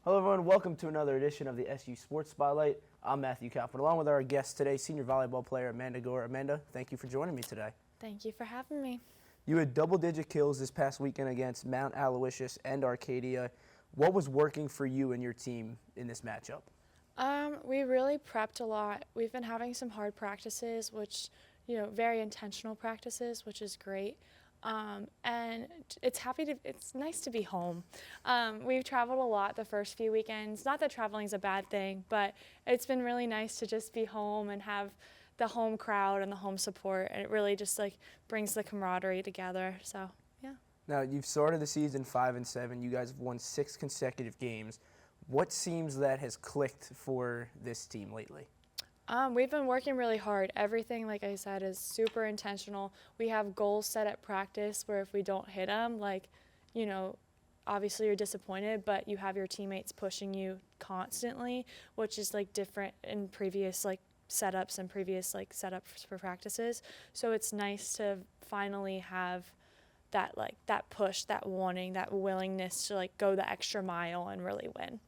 Hello everyone, welcome to another edition of the SU Sports Spotlight. I'm Matthew Kaufman, along with our guest today, senior volleyball player Amanda Gore. Amanda, thank you for joining me today. Thank you for having me. You had double-digit kills this past weekend against Mount Aloysius and Arcadia. What was working for you and your team in this matchup? We really prepped a lot. We've been having some hard practices, which, very intentional practices, which is great. And it's nice to be home. We've traveled a lot the first few weekends. Not that traveling is a bad thing, but it's been really nice to just be home and have the home crowd and the home support. And it really just brings the camaraderie together. So, yeah. Now, you've started the season 5-7. You guys have won 6 consecutive games. What seems that has clicked for this team lately? We've been working really hard. Everything, like I said, is super intentional. We have goals set at practice where if we don't hit them, obviously you're disappointed, but you have your teammates pushing you constantly, which is different in previous setups and previous setups for practices. So it's nice to finally have that that push, that wanting, that willingness to go the extra mile and really win.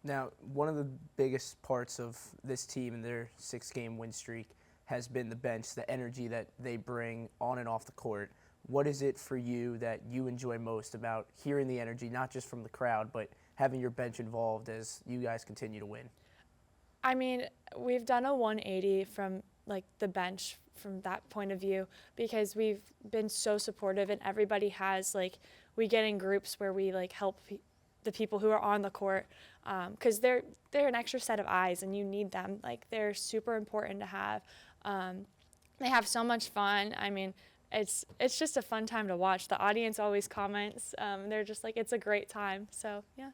Now, one of the biggest parts of this team and their 6-game win streak has been the bench, the energy that they bring on and off the court. What is it for you that you enjoy most about hearing the energy, not just from the crowd, but having your bench involved as you guys continue to win? I mean, we've done a 180 from the bench from that point of view because we've been so supportive and everybody has we get in groups where we help the people who are on the court because they're an extra set of eyes and you need them. They're super important to have. They have so much fun. I mean, it's just a fun time to watch. The audience always comments. They're just it's a great time. So, yeah.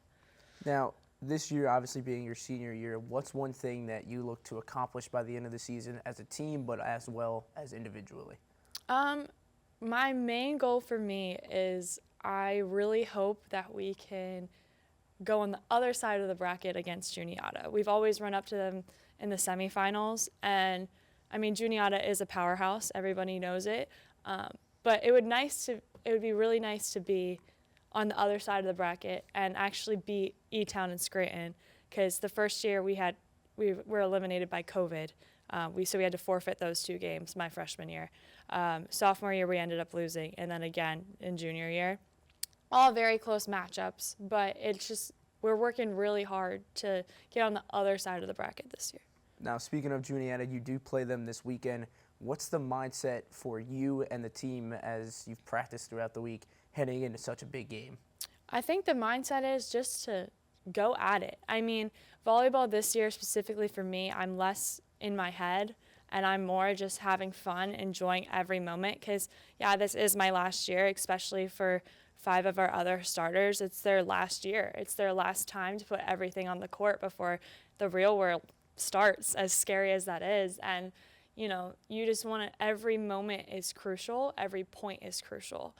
Now, this year obviously being your senior year, what's one thing that you look to accomplish by the end of the season as a team but as well as individually? My main goal for me is I really hope that we can go on the other side of the bracket against Juniata. We've always run up to them in the semifinals, and I mean Juniata is a powerhouse. Everybody knows it, but it would be really nice to be on the other side of the bracket and actually beat E-Town and Scranton, because the first year we were eliminated by COVID. So we had to forfeit those 2 games my freshman year. Sophomore year we ended up losing, and then again in junior year. All very close matchups, but we're working really hard to get on the other side of the bracket this year. Now, speaking of Juniata, you do play them this weekend. What's the mindset for you and the team as you've practiced throughout the week heading into such a big game? I think the mindset is just to go at it. I mean, volleyball this year specifically for me, I'm less in my head and I'm more just having fun, enjoying every moment because, yeah, this is my last year, especially for 5 of our other starters. It's their last year. It's their last time to put everything on the court before the real world starts, as scary as that is. And, you just want to, every moment is crucial. Every point is crucial.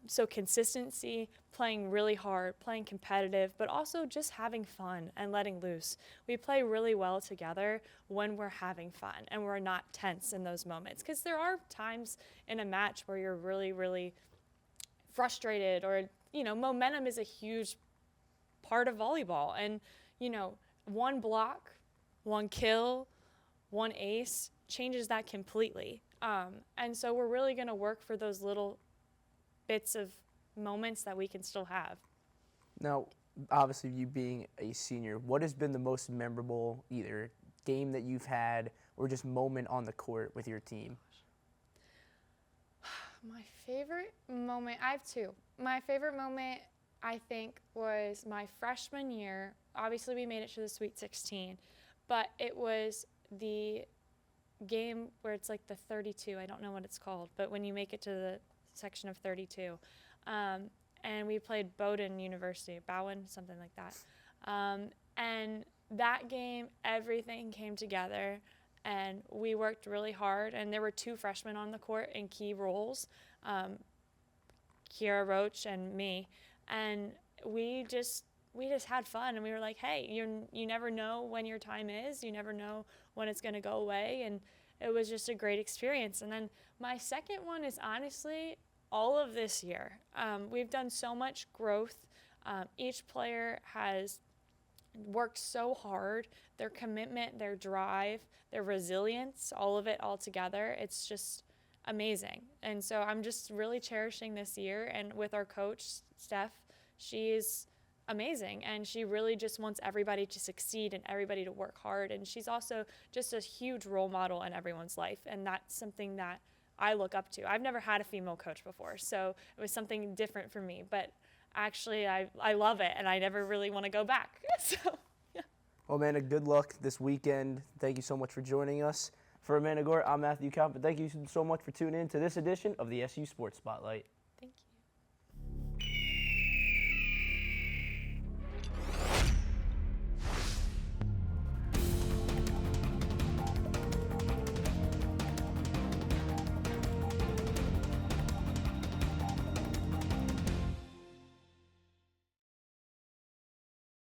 So consistency, playing really hard, playing competitive, but also just having fun and letting loose. We play really well together when we're having fun and we're not tense in those moments. Because there are times in a match where you're really, really frustrated or, momentum is a huge part of volleyball. And, one block, one kill, one ace changes that completely. And so we're really going to work for those little bits of moments that we can still have. Now, obviously you being a senior, what has been the most memorable either game that you've had or just moment on the court with your team? My favorite moment, I have 2. My favorite moment, I think, was my freshman year. Obviously, we made it to the Sweet 16, but it was the game where it's the 32. I don't know what it's called, but when you make it to the section of 32. And we played Bowen, something like that. And that game, everything came together, and we worked really hard. And there were 2 freshmen on the court in key roles, Kiara Roach and me. And we just had fun, and we were like, hey, you never know when your time is. You never know when it's going to go away. And it was just a great experience. And then my second one is honestly all of this year. We've done so much growth. Each player has worked so hard. Their commitment, their drive, their resilience, all of it all together, it's just amazing. And so I'm just really cherishing this year. And with our coach, Steph, she's amazing, and she really just wants everybody to succeed and everybody to work hard. And she's also just a huge role model in everyone's life, and that's something that I look up to. I've never had a female coach before, so it was something different for me, but actually I love it, and I never really want to go back. So yeah. Well, Amanda, good luck this weekend. Thank you so much for joining us. For Amanda Gore, I'm Matthew Kaufman. Thank you so much for tuning in to this edition of the SU Sports Spotlight.